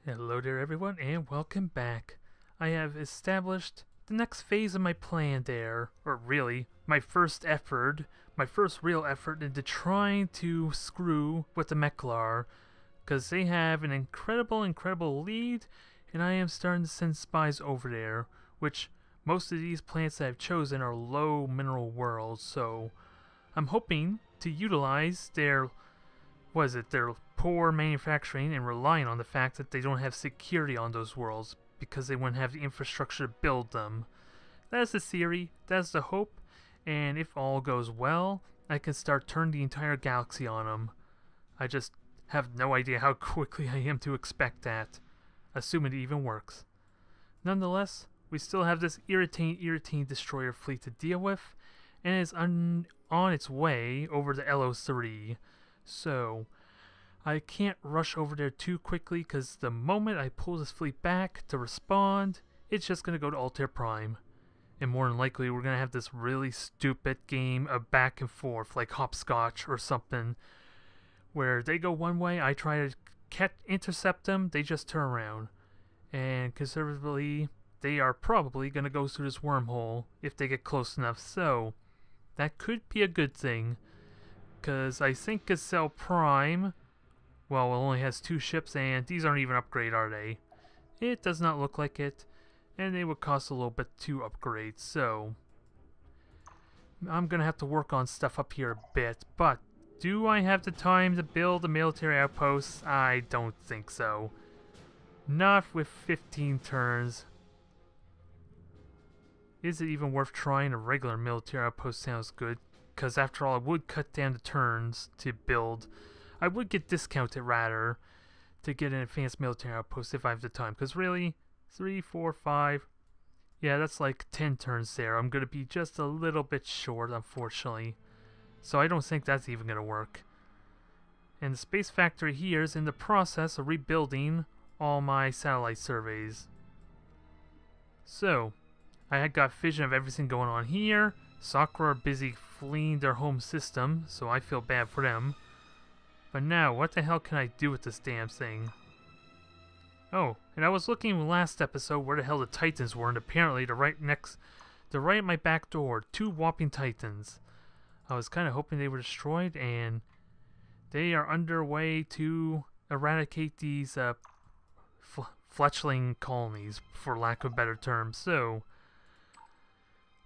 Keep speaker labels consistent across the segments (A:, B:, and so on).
A: Hello there everyone and welcome back. I have established the next phase of my plan there, or really, my first real effort into trying to screw with the Meklar, because they have an incredible lead, and I am starting to send spies over there, which most of these planets that I've chosen are low mineral worlds, so I'm hoping to utilize their their poor manufacturing and relying on the fact that they don't have security on those worlds because they wouldn't have the infrastructure to build them. That's the theory, that's the hope, and if all goes well, I can start turning the entire galaxy on them. I just have no idea how quickly I am to expect that, assuming it even works. Nonetheless, we still have this irritating destroyer fleet to deal with, and it's on its way over the LO3. So, I can't rush over there too quickly because the moment I pull this fleet back to respond, it's just going to go to Altair Prime. And more than likely, we're going to have this really stupid game of back and forth, like hopscotch or something, where they go one way, I try to intercept them, they just turn around. And conservatively, they are probably going to go through this wormhole if they get close enough, so that could be a good thing. Because I think Altair Prime, well, it only has 2 ships, and these aren't even upgrade, are they? It does not look like it, and they would cost a little bit to upgrade, so I'm going to have to work on stuff up here a bit, but do I have the time to build a military outpost? I don't think so. Not with 15 turns. Is it even worth trying? A regular military outpost sounds good. Because after all, I would cut down the turns to build. I would get discounted rather to get an advanced military outpost if I have the time. Because really, 3, 4, 5, yeah, that's like 10 turns there. I'm going to be just a little bit short, unfortunately. So I don't think that's even going to work. And the space factory here is in the process of rebuilding all my satellite surveys. So, I had got vision of everything going on here. Sakura are busy fleeing their home system, so I feel bad for them. But now, what the hell can I do with this damn thing? Oh, and I was looking in the last episode where the hell the Titans were, and apparently they're right at my back door. 2 whopping Titans. I was kind of hoping they were destroyed, and they are underway to eradicate these fletchling colonies, for lack of a better term. So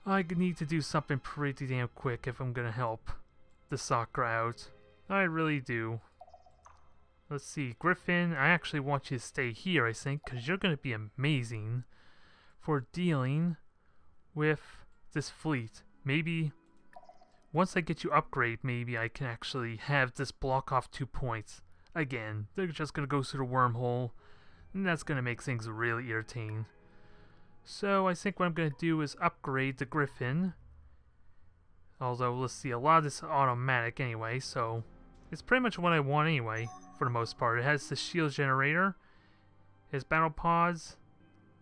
A: I need to do something pretty damn quick if I'm gonna help the Sakura out. I really do. Let's see, Griffin, I actually want you to stay here, I think, because you're gonna be amazing for dealing with this fleet. Maybe once I get you upgrade, maybe I can actually have this block off 2 points. Again, they're just gonna go through the wormhole, and that's gonna make things really irritating. So I think what I'm going to do is upgrade the Griffin. Although, let's see, a lot of this is automatic anyway, so it's pretty much what I want anyway, for the most part. It has the shield generator, it has battle pods,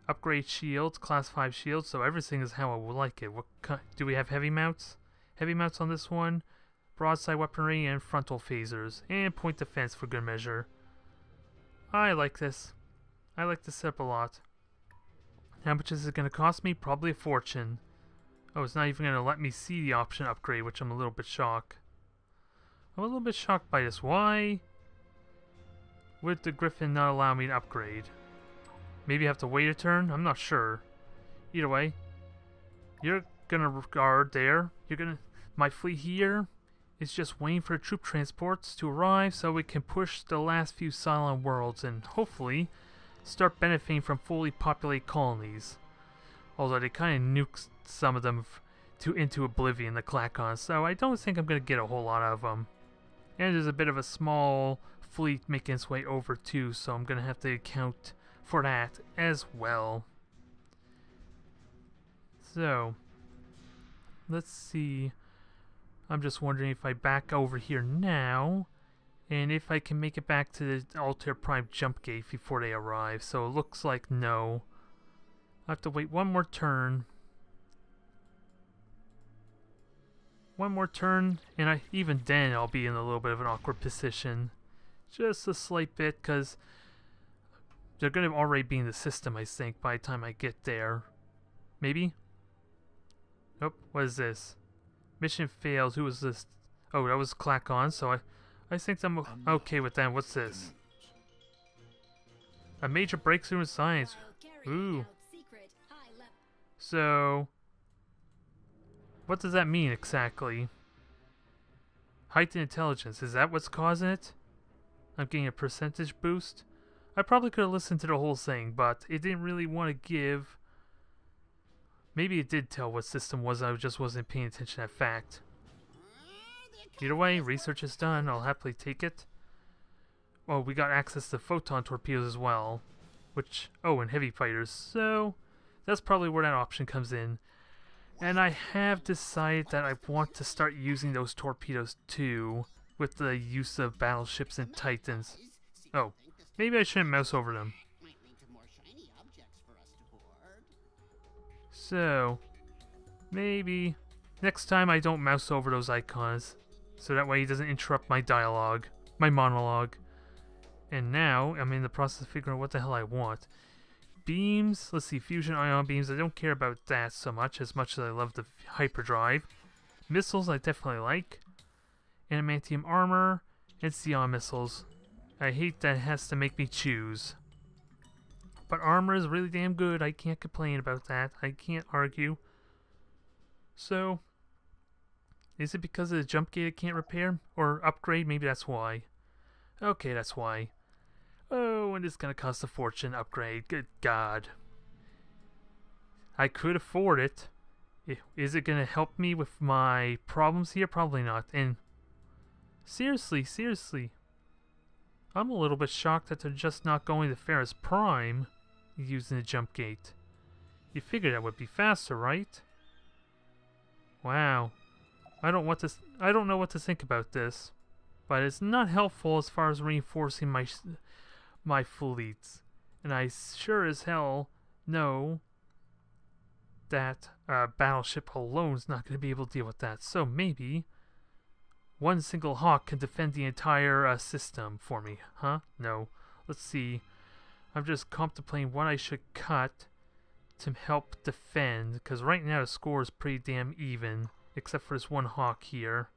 A: upgrade shields, class 5 shields, so everything is how I would like it. Do we have heavy mounts? Heavy mounts on this one, broadside weaponry, and frontal phasers, and point defense for good measure. I like this. I like this setup a lot. How much is it going to cost me? Probably a fortune. Oh, it's not even going to let me see the option upgrade, which I'm a little bit shocked. I'm a little bit shocked by this. Why would the Griffin not allow me to upgrade? Maybe I have to wait a turn? I'm not sure. Either way, you're going to guard there. My fleet here is just waiting for troop transports to arrive so we can push the last few silent worlds and hopefully start benefiting from fully populated colonies. Although they kind of nuked some of them into oblivion, the Klackon, so I don't think I'm going to get a whole lot of them. And there's a bit of a small fleet making its way over too, so I'm going to have to account for that as well. So, let's see. I'm just wondering if I back over here now, and if I can make it back to the Altair Prime jump gate before they arrive. So it looks like no. I have to wait one more turn. One more turn, and even then I'll be in a little bit of an awkward position. Just a slight bit, because They're gonna already be in the system, I think, by the time I get there. Maybe? Nope, what is this? Mission failed. Who was this? Oh, that was Klackon, so I think I'm okay with that. What's this? A major breakthrough in science. Ooh. So, what does that mean exactly? Heightened intelligence. Is that what's causing it? I'm getting a percentage boost? I probably could have listened to the whole thing, but it didn't really want to give... Maybe it did tell what system was, I just wasn't paying attention to that fact. Either way, research is done. I'll happily take it. Oh, we got access to photon torpedoes as well. Which... Oh, and heavy fighters. So, that's probably where that option comes in. And I have decided that I want to start using those torpedoes too, with the use of battleships and titans. Oh, maybe I shouldn't mouse over them. So, maybe next time I don't mouse over those icons, so that way it doesn't interrupt my dialogue, my monologue. And now, I'm in the process of figuring out what the hell I want. Beams, let's see, fusion ion beams, I don't care about that so much as I love the hyperdrive. Missiles I definitely like. Adamantium armor, and Sion missiles. I hate that it has to make me choose. But armor is really damn good, I can't complain about that, I can't argue. So, is it because of the jump gate I can't repair? Or upgrade? Maybe that's why. Okay, that's why. Oh, and it's gonna cost a fortune upgrade. Good God. I could afford it. Is it gonna help me with my problems here? Probably not. And seriously, I'm a little bit shocked that they're just not going to Ferris Prime using the jump gate. You figured that would be faster, right? Wow. I don't know what to think about this, but it's not helpful as far as reinforcing my fleets, and I sure as hell know that battleship alone is not going to be able to deal with that. So maybe one single Hawk can defend the entire system for me, huh? No. Let's see. I'm just contemplating what I should cut to help defend, because right now the score is pretty damn even, except for this one Hawk here,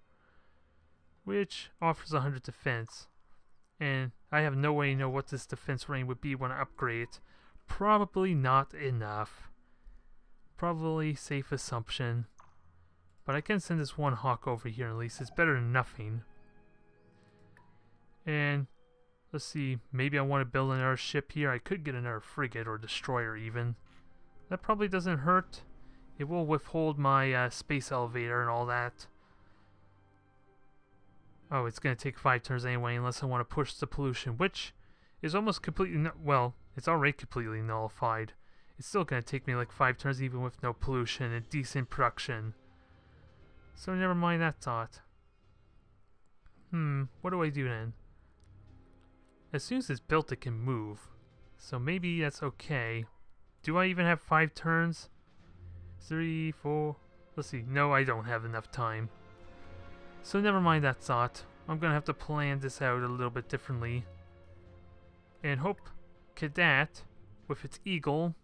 A: which offers 100 defense. And I have no way to know what this defense rating would be when I upgrade it. Probably not enough. Probably safe assumption. But I can send this one Hawk over here at least. It's better than nothing. And let's see, maybe I want to build another ship here. I could get another frigate or destroyer even. That probably doesn't hurt. It will withhold my space elevator and all that. Oh, it's going to take 5 turns anyway unless I want to push the pollution, which is almost completely... well, it's already completely nullified. It's still going to take me like 5 turns even with no pollution and decent production. So never mind that thought. What do I do then? As soon as it's built, it can move. So maybe that's okay. Do I even have 5 turns? 3, 4... Let's see. No, I don't have enough time. So never mind that thought. I'm going to have to plan this out a little bit differently. And hope Cadet, with its eagle...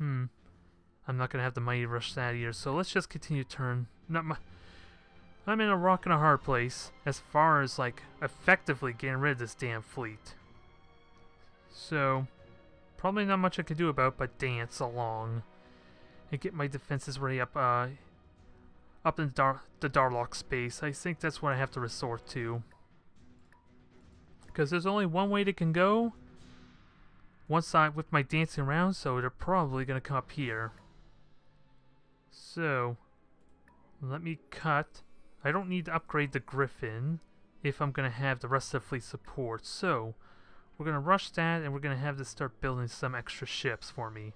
A: I'm not going to have the mighty rush that either. So let's just continue turn. I'm in a rock and a hard place as far as, like, effectively getting rid of this damn fleet. So, probably not much I can do about but dance along and get my defenses ready up in the Darlok space. I think that's what I have to resort to. Because there's only one way they can go. One side with my dancing around, so they're probably going to come up here. So, let me cut. I don't need to upgrade the Griffin if I'm going to have the rest of the fleet support. So, we're going to rush that and we're going to have to start building some extra ships for me.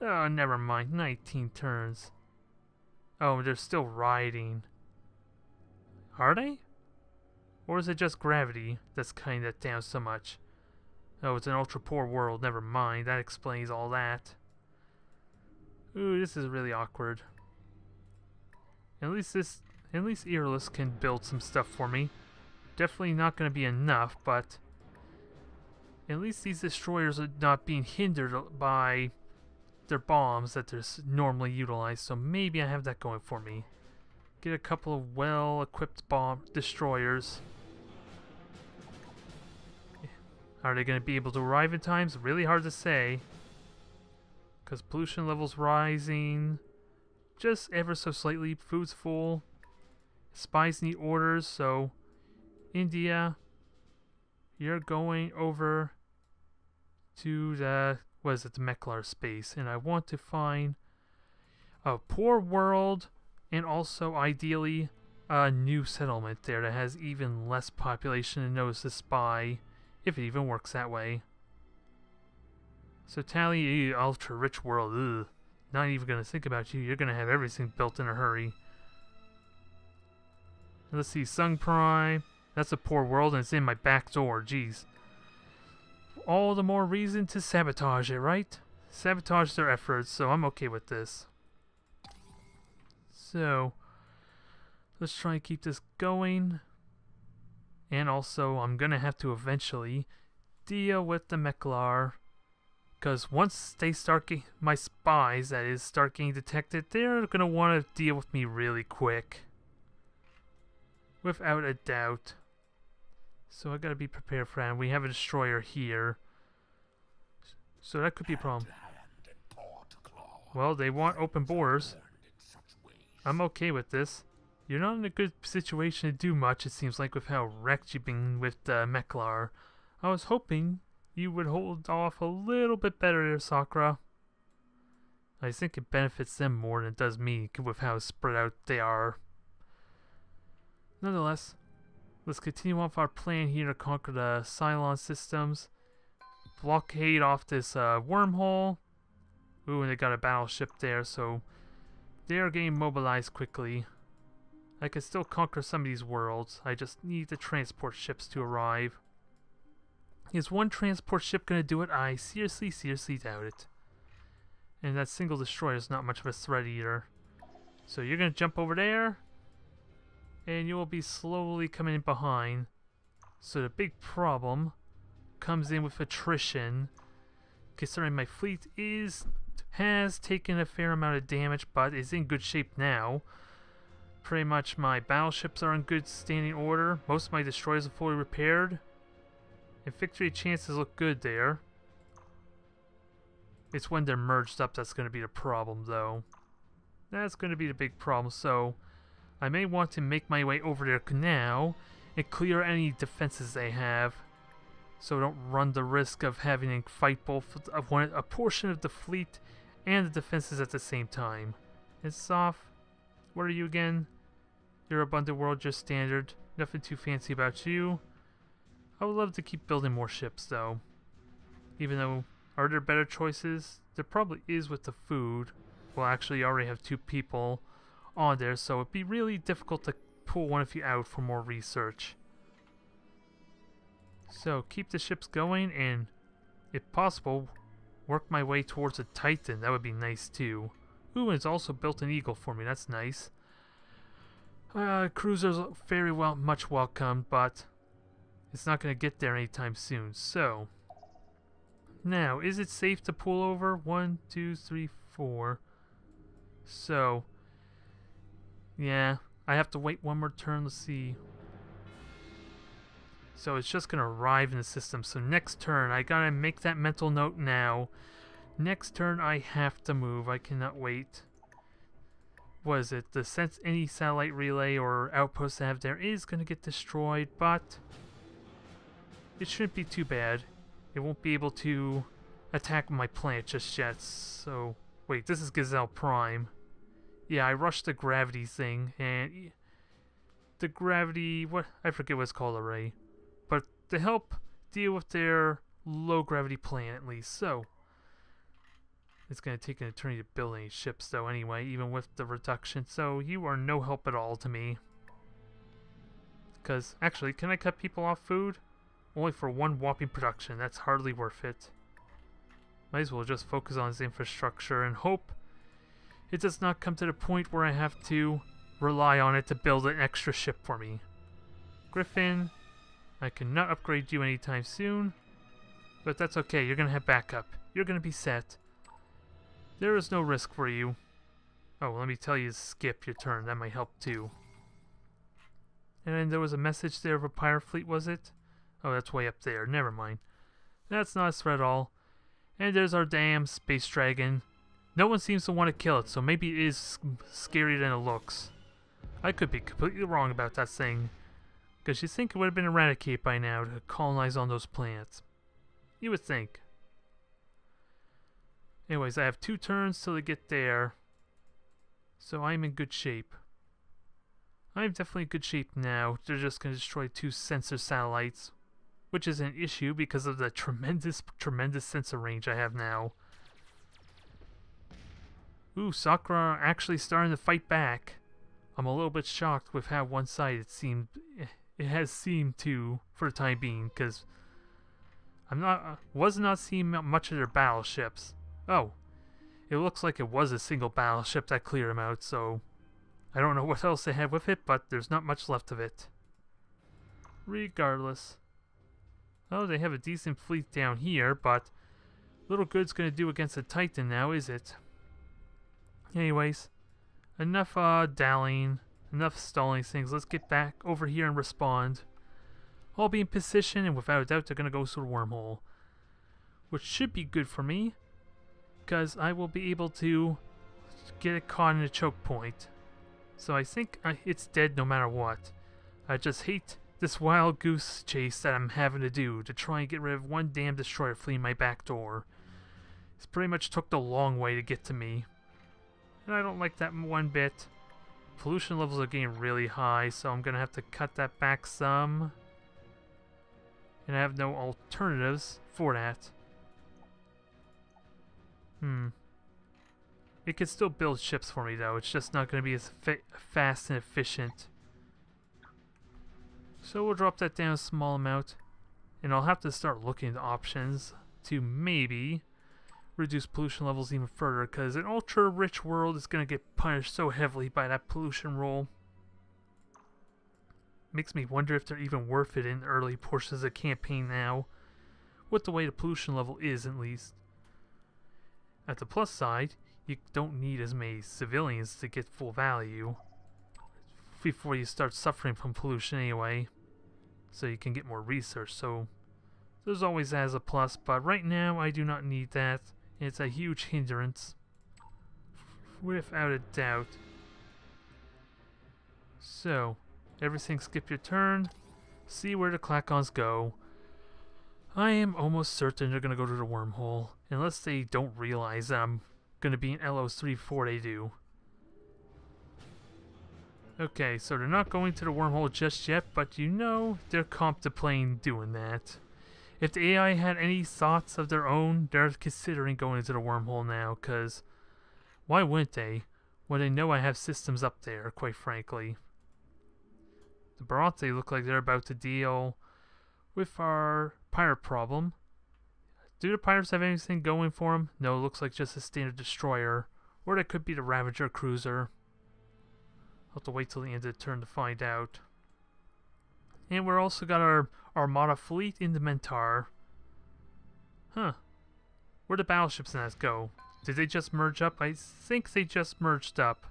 A: Oh, never mind. 19 turns. Oh, they're still riding. Are they? Or is it just gravity that's cutting that down so much? Oh, it's an ultra-poor world. Never mind. That explains all that. Ooh, this is really awkward. At least Earless can build some stuff for me. Definitely not going to be enough, but At least these destroyers are not being hindered by their bombs that they're normally utilized, so maybe I have that going for me. Get a couple of well-equipped bomb destroyers. Are they going to be able to arrive in time? It's really hard to say. Because pollution levels rising just ever so slightly. Food's full. Spies need orders, so India, you're going over to the, what is it, the Meklar space, and I want to find a poor world and also ideally a new settlement there that has even less population and knows to spy, if it even works that way. So Tally, ultra rich world, ugh, not even gonna think about you. You're gonna have everything built in a hurry. Let's see, Sun Prime. That's a poor world and it's in my back door, jeez. All the more reason to sabotage it, right? Sabotage their efforts, so I'm okay with this. So, let's try and keep this going. And also, I'm gonna have to eventually deal with the Meklar. Because once they start getting, my spies, that is, start getting detected, they're gonna want to deal with me really quick. Without a doubt. So I gotta be prepared for that. We have a destroyer here. So that could be a problem. Well, they want open borders. I'm okay with this. You're not in a good situation to do much, it seems like, with how wrecked you've been with Meklar. I was hoping you would hold off a little bit better there, Sakura. I think it benefits them more than it does me with how spread out they are. Nonetheless, let's continue off our plan here to conquer the Cylon systems. Blockade off this wormhole. Ooh, and they got a battleship there, so they are getting mobilized quickly. I can still conquer some of these worlds. I just need the transport ships to arrive. Is one transport ship going to do it? I seriously doubt it. And that single destroyer is not much of a threat either. So you're going to jump over there. And you will be slowly coming in behind. So the big problem comes in with attrition. Considering my fleet has taken a fair amount of damage, but is in good shape now. Pretty much my battleships are in good standing order. Most of my destroyers are fully repaired. And victory chances look good there. It's when they're merged up that's going to be the problem, though. That's going to be the big problem, so I may want to make my way over there now and clear any defenses they have, so I don't run the risk of having to fight both a portion of the fleet and the defenses at the same time. And Soft, what are you again? You're Abundant World, just standard. Nothing too fancy about you. I would love to keep building more ships, though. Even though, are there better choices? There probably is with the food. Well, actually, I already have 2 people on there, so it'd be really difficult to pull one of you out for more research. So, keep the ships going, and, if possible, work my way towards a Titan. That would be nice, too. Ooh, and it's also built an Eagle for me. That's nice. Cruisers very much welcome, but it's not going to get there anytime soon. So, now, is it safe to pull over? 1, 2, 3, 4. So, yeah, I have to wait one more turn. Let's see. So it's just going to arrive in the system. So next turn, I got to make that mental note now. Next turn, I have to move. I cannot wait. What is it? The sense any satellite relay or outpost I have there is going to get destroyed, but it shouldn't be too bad. It won't be able to attack my planet just yet. So, wait, this is Gazelle Prime. Yeah, I rushed the gravity thing, and the gravity, what, I forget what it's called already. But to help deal with their low gravity plan at least, so it's going to take an eternity to build any ships though anyway, even with the reduction, so you are no help at all to me. Because, actually, can I cut people off food? Only for 1 whopping production, that's hardly worth it. Might as well just focus on this infrastructure and hope it does not come to the point where I have to rely on it to build an extra ship for me. Griffin, I cannot upgrade you anytime soon. But that's okay, you're gonna have backup. You're gonna be set. There is no risk for you. Oh, let me tell you to skip your turn, that might help too. And then there was a message there of a pirate fleet, was it? Oh, that's way up there, never mind. That's not a threat at all. And there's our damn space dragon. No one seems to want to kill it, so maybe it is scarier than it looks. I could be completely wrong about that thing. Because you think it would have been eradicated by now to colonize on those planets. You would think. Anyways, I have 2 turns till they get there. So I'm in good shape. I'm definitely in good shape now. They're just going to destroy 2 sensor satellites. Which is an issue because of the tremendous sensor range I have now. Ooh, Sakura actually starting to fight back. I'm a little bit shocked with how one-sided it has seemed to for the time being, because was not seeing much of their battleships. Oh, it looks like it was a single battleship that cleared them out, so I don't know what else they have with it, but there's not much left of it. Regardless. Oh, they have a decent fleet down here, but little good's gonna do against a Titan now, is it? Anyways, enough dallying, enough stalling things. Let's get back over here and respond. I'll be in position, and without a doubt, they're gonna go through the wormhole, which should be good for me, because I will be able to get it caught in a choke point. So I think it's dead no matter what. I just hate this wild goose chase that I'm having to do to try and get rid of one damn destroyer fleeing my back door. It's pretty much took the long way to get to me. And I don't like that one bit. Pollution levels are getting really high, so I'm gonna have to cut that back some. And I have no alternatives for that. It can still build ships for me though, it's just not gonna be as fast and efficient. So we'll drop that down a small amount, and I'll have to start looking into options to maybe reduce pollution levels even further, because an ultra-rich world is going to get punished so heavily by that pollution roll. Makes me wonder if they're even worth it in early portions of the campaign now, with the way the pollution level is at least. At the plus side, you don't need as many civilians to get full value before you start suffering from pollution anyway, so you can get more research, so there's always that as a plus, but right now I do not need that. It's a huge hindrance, without a doubt. So, everything skip your turn, see where the Klackons go. I am almost certain they're going to go to the wormhole, unless they don't realize that I'm going to be in LOS 3 before they do. Okay, so they're not going to the wormhole just yet, but you know they're contemplating doing that. If the AI had any thoughts of their own, they're considering going into the wormhole now, because why wouldn't they, when they know I have systems up there, quite frankly. The Barate look like they're about to deal with our pirate problem. Do the pirates have anything going for them? No, it looks like just a standard destroyer, or that could be the Ravager cruiser. I'll have to wait till the end of the turn to find out. And we're also got our Armada fleet in the Mentar. Huh. Where'd the battleships in that go? Did they just merge up? I think they just merged up.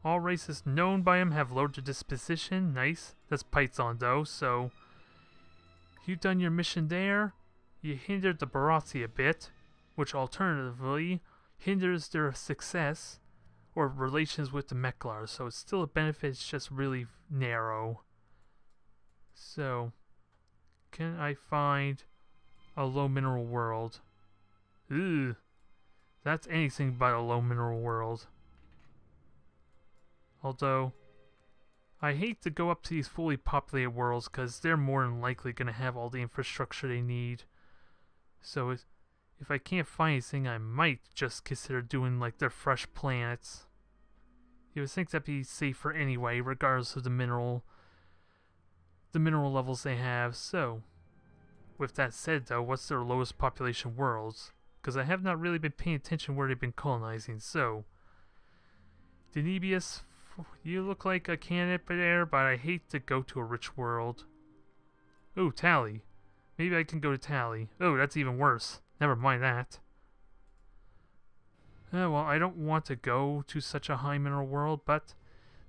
A: All races known by him have lowered their disposition. Nice. That's Python though, so you've done your mission there. You hindered the Barati a bit, which alternatively hinders their success or relations with the Mechlars, so it's still a benefit, it's just really narrow. So, can I find a low mineral world? Ugh, that's anything but a low mineral world. Although, I hate to go up to these fully populated worlds because they're more than likely going to have all the infrastructure they need. So if I can't find anything, I might just consider doing like their fresh planets. You would think that'd be safer anyway, regardless of the mineral levels they have. So, with that said though, what's their lowest population worlds? Because I have not really been paying attention where they've been colonizing. So, Denibius, you look like a candidate there, but I hate to go to a rich world. Ooh, Tally. Maybe I can go to Tally. Oh, that's even worse. Never mind that. Well, I don't want to go to such a high mineral world, but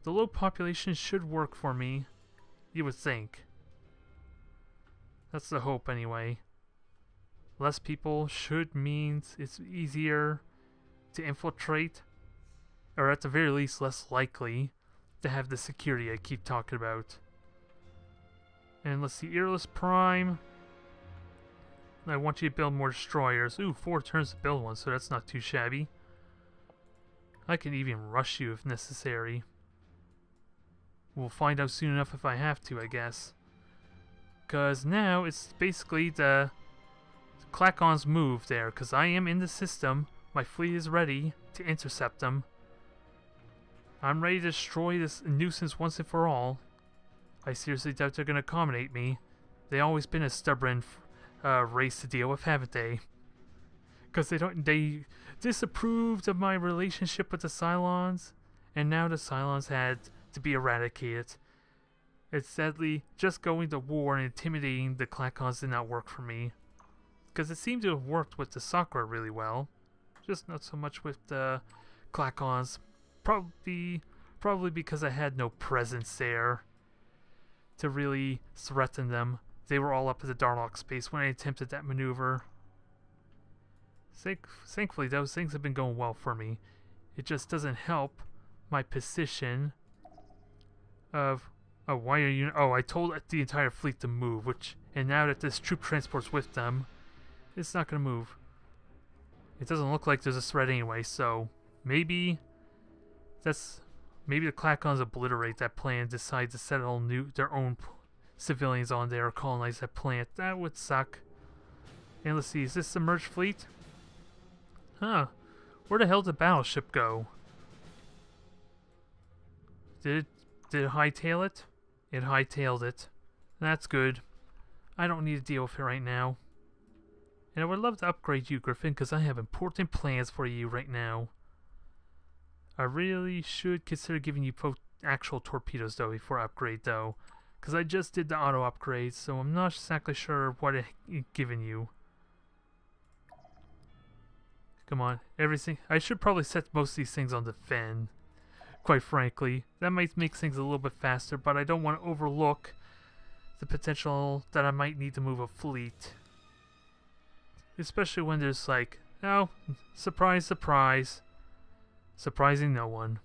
A: the low population should work for me. You would think. That's the hope, anyway. Less people should mean it's easier to infiltrate, or at the very least less likely to have the security I keep talking about. And let's see, Earless Prime. I want you to build more destroyers. Ooh, 4 turns to build one, so that's not too shabby. I can even rush you if necessary. We'll find out soon enough if I have to, I guess. Because now it's basically the Klackon's move there, because I am in the system. My fleet is ready to intercept them. I'm ready to destroy this nuisance once and for all. I seriously doubt they're going to accommodate me. They've always been a stubborn race to deal with, haven't they? Because they disapproved of my relationship with the Cylons, and now the Cylons had to be eradicated. It's sadly just going to war and intimidating the Klackons did not work for me. Because it seemed to have worked with the Sakura really well. Just not so much with the Klackons. Probably because I had no presence there to really threaten them. They were all up at the Darlok space when I attempted that maneuver. Thankfully, those things have been going well for me. It just doesn't help my position of... Oh, why are you... Oh, I told the entire fleet to move, and now that this troop transport's with them, it's not going to move. It doesn't look like there's a threat anyway, so maybe the Klackons obliterate that plan, decide to settle their own civilians on there or colonize that planet. That would suck. And let's see, is this the merged fleet? Huh. Where the hell did the battleship go? Did it hightail it? It hightailed it. That's good. I don't need to deal with it right now. And I would love to upgrade you, Griffin, because I have important plans for you right now. I really should consider giving you actual torpedoes, though, before I upgrade, though. Because I just did the auto upgrade, so I'm not exactly sure what it's given you. Come on, everything. I should probably set most of these things on defend, quite frankly. That might make things a little bit faster, but I don't want to overlook the potential that I might need to move a fleet. Especially when there's like, oh, surprise, surprise. Surprising no one.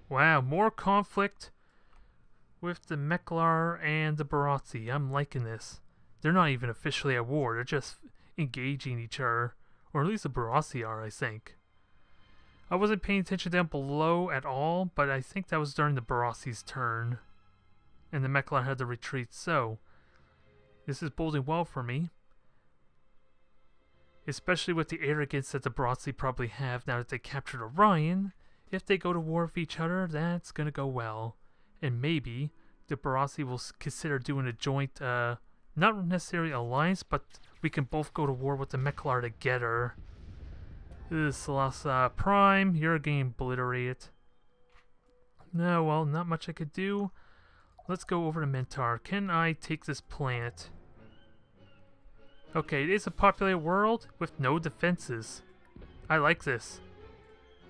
A: Wow, more conflict with the Meklar and the Barazzi. I'm liking this. They're not even officially at war, they're just engaging each other. Or at least the Barazzi are, I think. I wasn't paying attention down below at all, but I think that was during the Barazzi's turn. And the Meklar had to retreat, so this is boding well for me. Especially with the arrogance that the Barazzi probably have now that they captured Orion. If they go to war with each other, that's gonna go well. And maybe the Barazzi will consider doing a joint, not necessarily alliance, but we can both go to war with the Meklar together. Altair Prime, you're getting obliterated. No, well, not much I could do. Let's go over to Mentar. Can I take this planet? Okay, it is a populated world with no defenses. I like this.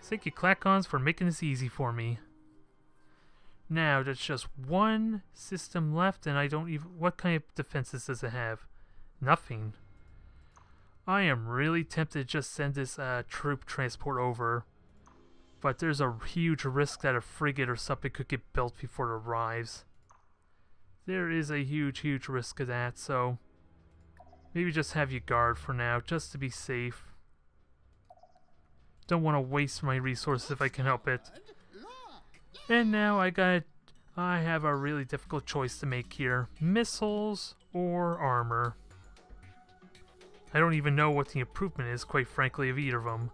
A: Thank you, Klackons, for making this easy for me. Now, there's just one system left, and I don't even... What kind of defenses does it have? Nothing. I am really tempted to just send this troop transport over. But there's a huge risk that a frigate or something could get built before it arrives. There is a huge, huge risk of that, so... Maybe just have you guard for now, just to be safe. Don't want to waste my resources if I can help it. And now I have a really difficult choice to make here. Missiles or armor. I don't even know what the improvement is, quite frankly, of either of them.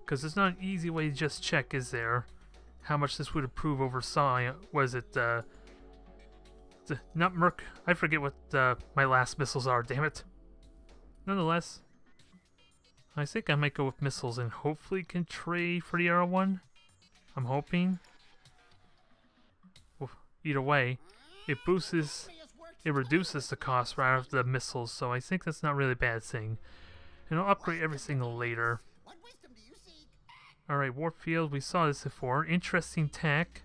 A: Because there's not an easy way to just check, is there? How much this would improve over was it, not Merc... I forget what my last missiles are, damn it. Nonetheless, I think I might go with missiles and hopefully can trade for the arrow one. I'm hoping. Well, either way, it boosts it reduces the cost right of the missiles, so I think that's not really a bad thing. And I'll upgrade everything later. Alright, warp field, we saw this before. Interesting tech.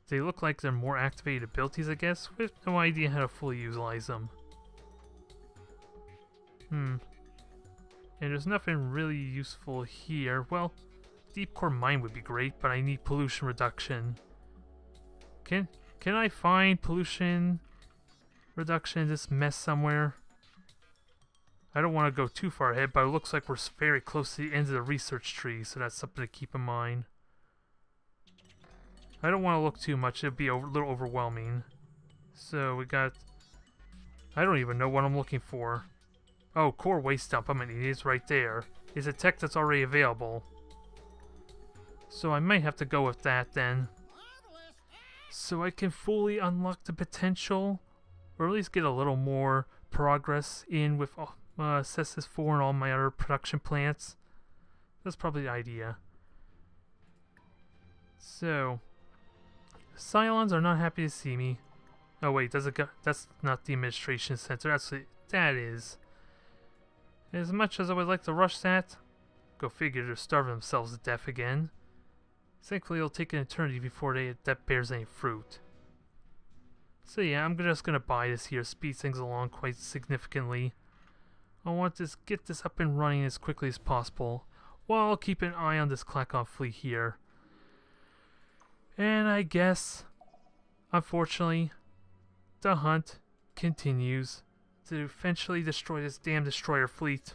A: They look like they're more activated abilities, I guess. We have no idea how to fully utilize them. And there's nothing really useful here. Well, deep core mine would be great, but I need pollution reduction. Can I find pollution reduction in this mess somewhere? I don't want to go too far ahead, but it looks like we're very close to the end of the research tree, so that's something to keep in mind. I don't want to look too much, it'd be a little overwhelming. So we got... I don't even know what I'm looking for. Oh, core waste dump, I'm gonna need it. It's right there. It's a tech that's already available. So I might have to go with that then. So I can fully unlock the potential, or at least get a little more progress in with Cestus 4 and all my other production plants. That's probably the idea. So, Cylons are not happy to see me. Oh wait, that's not the administration center. That is. As much as I would like to rush that, go figure they're starving themselves to death again. Thankfully, it'll take an eternity before that bears any fruit. So yeah, I'm just gonna buy this here, speed things along quite significantly. I want to get this up and running as quickly as possible, while keeping an eye on this Klackon fleet here. And I guess, unfortunately, the hunt continues to eventually destroy this damn destroyer fleet.